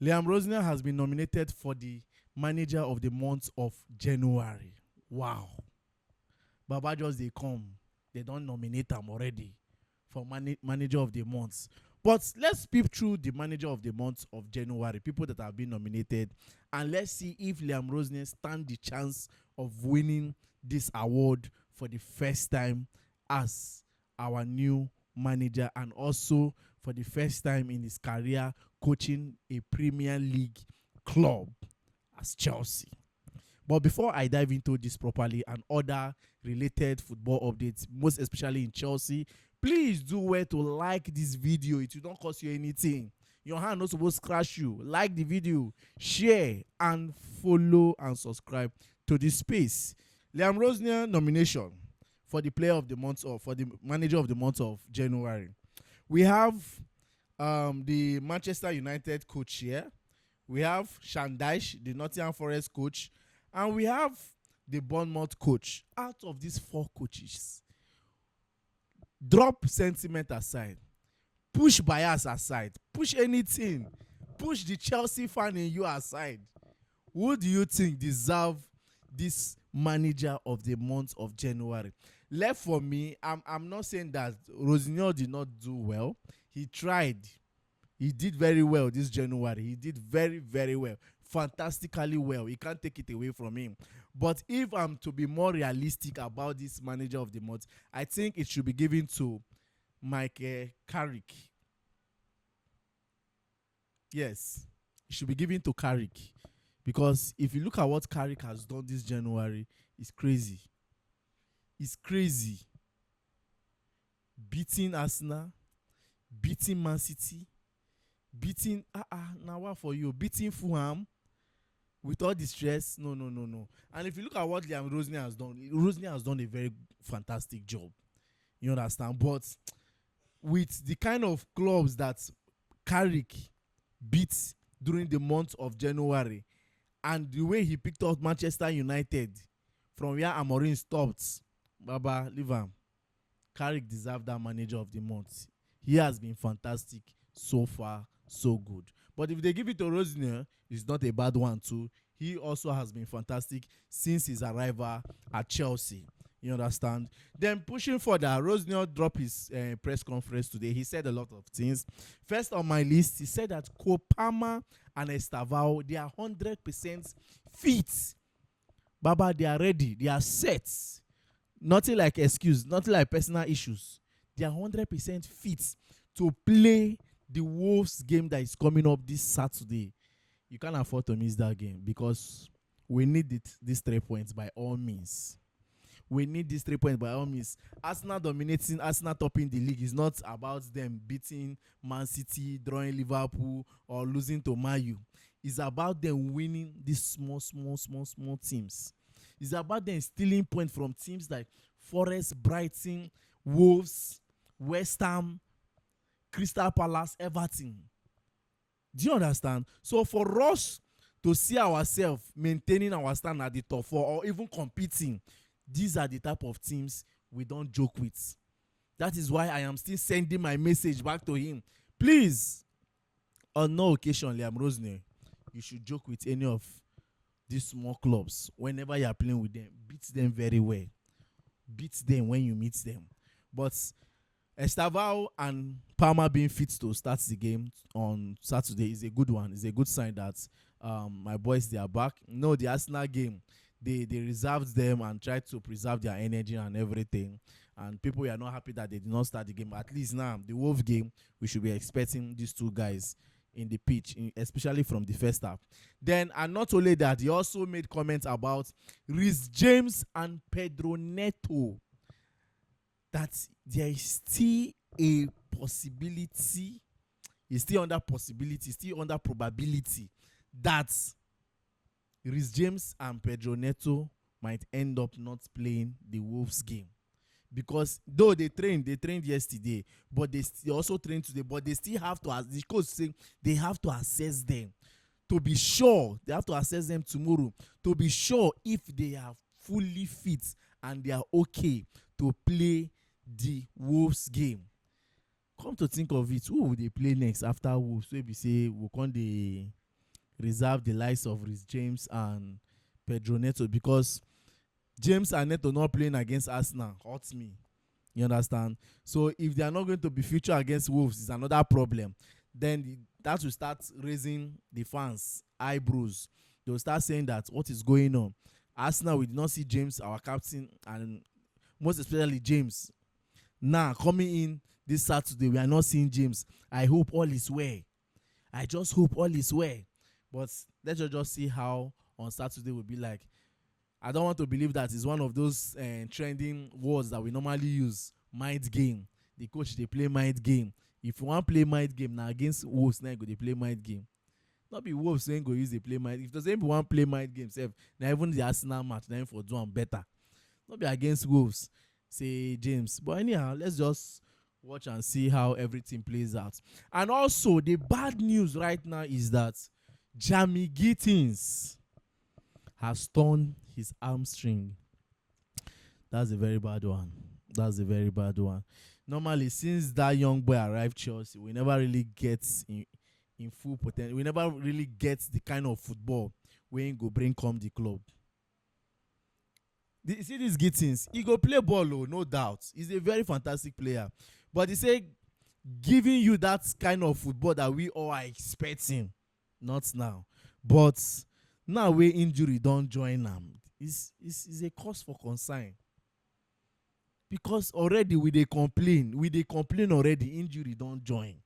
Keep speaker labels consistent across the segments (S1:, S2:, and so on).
S1: Liam Rosenior has been nominated for the manager of the month of January. Wow. Baba just they come. They don't nominate him already for manager of the month. But let's peep through the manager of the month of January, people that have been nominated, and let's see if Liam Rosenior stand the chance of winning this award for the first time as our new manager, and also for the first time in his career coaching a Premier League club as Chelsea. But before I dive into this properly and other related football updates, most especially in Chelsea, please do well to like this video. It will not cost you anything. Your hand not supposed to crash you. Like the video, share, and follow and subscribe to this space. Liam Rosenior nomination for the player of the month or for the manager of the month of January. We have the Manchester United coach here. We have Shandaish, the Nottingham Forest coach. And we have the Bournemouth coach. Out of these four coaches, drop sentiment aside, push bias aside, push anything, push the Chelsea fan in you aside. Who do you think deserve this manager of the month of January? Left for me, I'm not saying that Rosenior did not do well. He tried. He did very well this January. He did very, very well. Fantastically well. You can't take it away from him. But if I'm to be more realistic about this manager of the month, I think it should be given to Mike Carrick. Yes, it should be given to Carrick. Because if you look at what Carrick has done this January, it's crazy. It's crazy. Beating Arsenal, beating Man City, beating now what for you? Beating Fulham with all the stress. No. And if you look at what Liam Rosenior has done a very fantastic job. You understand? But with the kind of clubs that Carrick beat during the month of January, and the way he picked up Manchester United from where Amorim stopped, Baba, leave him. Carrick deserved that manager of the month. He has been fantastic so far, so good. But if they give it to Rosenior, it's not a bad one too. He also has been fantastic since his arrival at Chelsea. You understand? Then pushing further, Rosenior dropped his press conference today. He said a lot of things. First on my list, he said that Kopama and Estevao, they are 100% fit. Baba, they are ready. They are set. Nothing like excuse, nothing like personal issues. They are 100% fit to play the Wolves game that is coming up this Saturday. You can't afford to miss that game because we need these 3 points by all means. We need these 3 points by all means. Arsenal dominating, Arsenal topping the league is not about them beating Man City, drawing Liverpool, or losing to Man U. It's about them winning these small teams. It's about them stealing points from teams like Forest, Brighton, Wolves, West Ham, Crystal Palace, Everton. Do you understand? So for us to see ourselves maintaining our stand at the top four or even competing, these are the type of teams we don't joke with. That is why I am still sending my message back to him. Please, on no occasion, Liam Rosenior, you should joke with any of these small clubs. Whenever you are playing with them, beat them very well. Beat them when you meet them. But Estevao and Palmer being fit to start the game on Saturday is a good one. It's a good sign that my boys, they are back. No, the Arsenal game, they reserved them and tried to preserve their energy and everything. And people are not happy that they did not start the game. At least now, the Wolves game, we should be expecting these two guys in the pitch, especially from the first half. Then, and not only that, he also made comments about Reece James and Pedro Neto, that there is still a possibility, it's still under possibility, still under probability that Reece James and Pedro Neto might end up not playing the Wolves game. Because though they trained yesterday, but they also trained today, but they still have to, as the coach saying, they have to assess them to be sure. They have to assess them tomorrow to be sure if they are fully fit and they are okay to play the Wolves game. Come to think of it, who will they play next after Wolves? So we say we can't reserve the likes of Rhys James and Pedro Neto, because James and Neto not playing against Arsenal hurts me. You understand? So if they are not going to be featured against Wolves, is another problem. Then that will start raising the fans' eyebrows. They will start saying that what is going on. Arsenal, we did not see James, our captain, and most especially James. Now coming in this Saturday, we are not seeing James. I hope all is well. I just hope all is well. But let's just see how on Saturday will be like. I don't want to believe that it's one of those trending words that we normally use. Mind game. The coach, they play mind game. If you want to play mind game, now against Wolves, now they play mind game. Not be Wolves saying go use the play mind. If the same want play mind game, now even the Arsenal match, now for do one better. Not be against Wolves, say James. But anyhow, let's just watch and see how everything plays out. And also, the bad news right now is that Gittens has torn his hamstring. That's a very bad one. That's a very bad one. Normally, since that young boy arrived Chelsea, we never really get in full potential. We never really get the kind of football where he go bring come the club. See this Gittens, he go play ball, no doubt. He's a very fantastic player. But he say giving you that kind of football that we all are expecting, not now. But now where injury don't join them, is a cause for concern. Because already we dey complain already, injury don't join.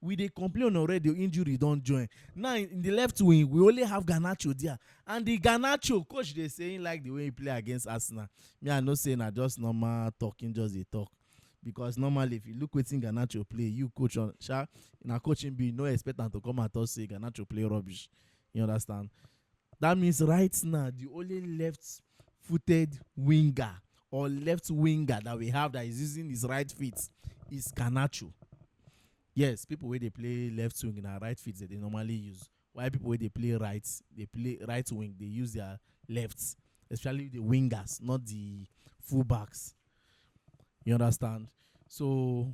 S1: We dey complain already, injury don't join. Now in the left wing, we only have Garnacho there. And the Garnacho coach, they saying like the way he play against Arsenal. Me, I no say na just normal talking, just a talk. Because normally, if you look wetin Garnacho play, you coach on in a coaching be no expect am to come and talk say Garnacho play rubbish. You understand? That means right now the only left-footed winger or left winger that we have that is using his right feet is Garnacho. Yes, people where they play left wing in our right feet that they normally use. While people where they play right wing, they use their lefts, especially the wingers, not the fullbacks. You understand? So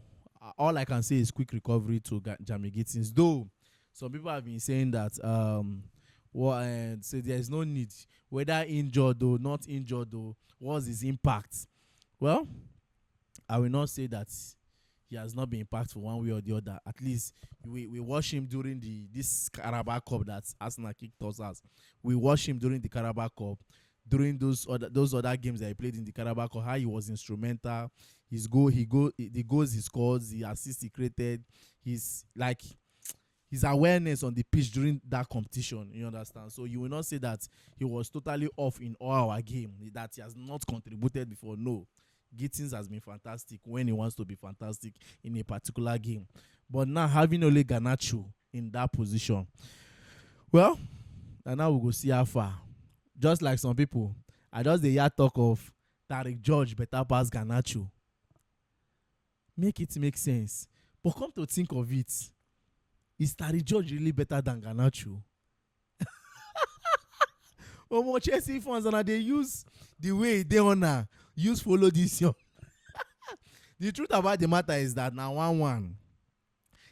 S1: all I can say is quick recovery to Gittens. Though some people have been saying that say there is no need, whether injured or not injured or what's his impact. Well, I will not say that he has not been impactful one way or the other. At least we watch him during this Carabao Cup that Arsenal kicked us out. We watch him during the Carabao Cup, during those other games that he played in the Carabao Cup, how he was instrumental. The goals he scores, the assists he created, his awareness on the pitch during that competition. You understand? So you will not say that he was totally off in all our game, that he has not contributed before. No. Gittens has been fantastic when he wants to be fantastic in a particular game. But now having only Garnacho in that position, well, and now we go see how far. Just like some people, I just the hear talk of Tariq George better pass Garnacho. Make it make sense. But come to think of it, is Tariq George really better than Garnacho? Omo Chelsea fans, and they use the way they wanna use follow this young. The truth about the matter is that now 1-1.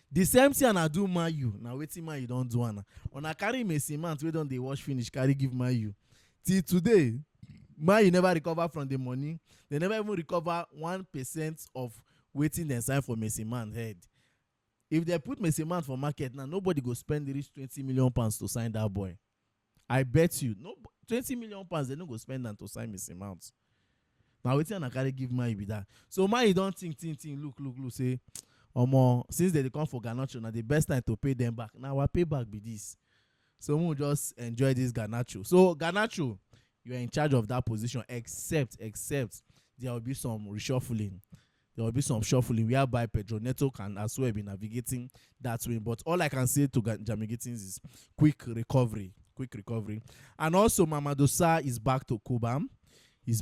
S1: The same thing I do Man U. Now waiting Man you don't do one. On a carry Messi man, we don't they watch finish carry give Man U. Till today, Man U never recover from the money. They never even recover 1% of waiting they sign for Messi man head. If they put Messi man for market now, nobody go spend the reach £20 million to sign that boy. I bet you, no £20 million they don't go spend them to sign Messi Mount. Now waiting and I carry give my with that. So my you don't think, look, say, since they come for Garnacho, now the best time to pay them back. Now our payback be this. So we'll just enjoy this Garnacho. So Garnacho, you are in charge of that position, except there will be some reshuffling. There will be some shuffling whereby Pedro Neto can as well be navigating that way. But all I can say to Gittens is quick recovery. And also Mamadou Sarr is back to Cobham. He's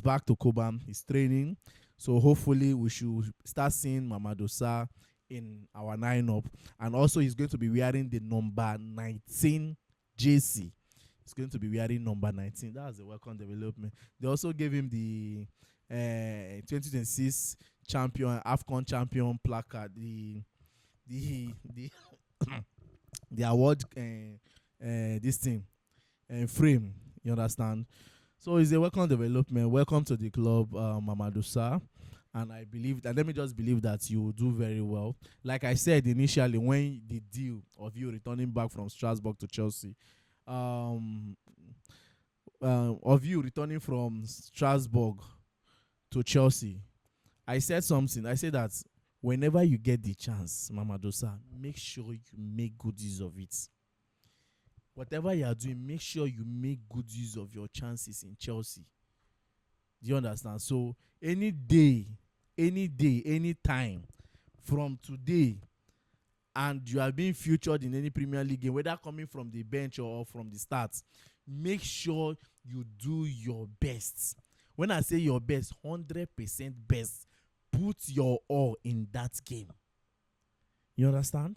S1: training. So hopefully we should start seeing Mamadou Sarr in our lineup. And also he's going to be wearing the number 19 JC. He's going to be wearing number 19. That's a welcome development. They also gave him the 2026 champion, AFCON champion placard, the award this thing and frame. You understand? So it's a welcome development. Welcome to the club, Mamadou Sarr. And I believe that, let me just believe that you will do very well. Like I said initially, when the deal of you returning back from Strasbourg to Chelsea, um, of you returning from Strasbourg to Chelsea, I said something. I said that whenever you get the chance, Mamadou Sarr, make sure you make good use of it. Whatever you are doing, make sure you make good use of your chances in Chelsea. Do you understand? So any day, any time from today, and you are being featured in any Premier League game, whether coming from the bench or from the start, make sure you do your best. When I say your best, 100% best. Put your all in that game. You understand?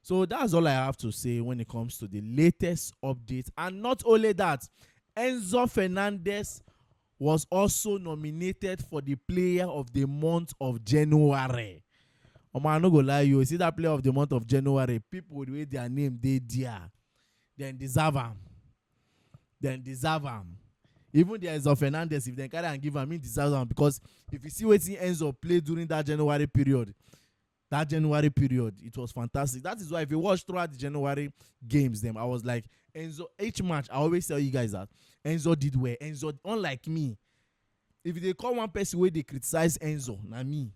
S1: So that's all I have to say when it comes to the latest update. And not only that, Enzo Fernandez was also nominated for the Player of the Month of January. I'm not gonna lie, you see that Player of the Month of January, people with the way their name they dear, then deserve them. Even the Enzo Fernandez, if they carry and give him, he deserves them, because if you see what Enzo played during that January period, it was fantastic. That is why if you watch throughout the January games, I was like, Enzo, each match, I always tell you guys that Enzo did well. Enzo, unlike me, if they call one person where they criticize Enzo, na me.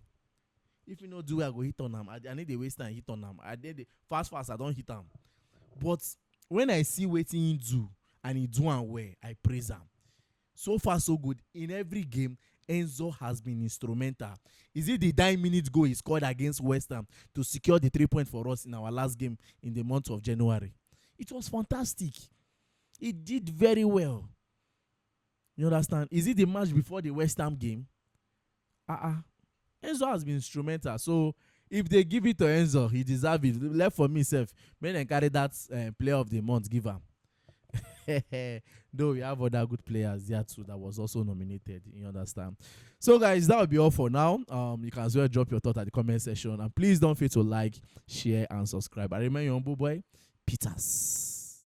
S1: If you know do I go hit on him. I need to waste time hit on him. I did the fast, I don't hit him. But when I see what he do and he do well, I praise him. So far, so good. In every game, Enzo has been instrumental. Is it the 9-minute goal he scored against West Ham to secure the 3 points for us in our last game in the month of January? It was fantastic. He did very well. You understand? Is it the match before the West Ham game? Enzo has been instrumental. So if they give it to Enzo, he deserves it. Left for me, self. May they carry that Player of the Month, give him. Though we have other good players there too that was also nominated. You understand? So guys, that will be all for now. You can as well drop your thought at the comment section, and please don't forget to like, share, and subscribe. I remain your humble boy, Peters.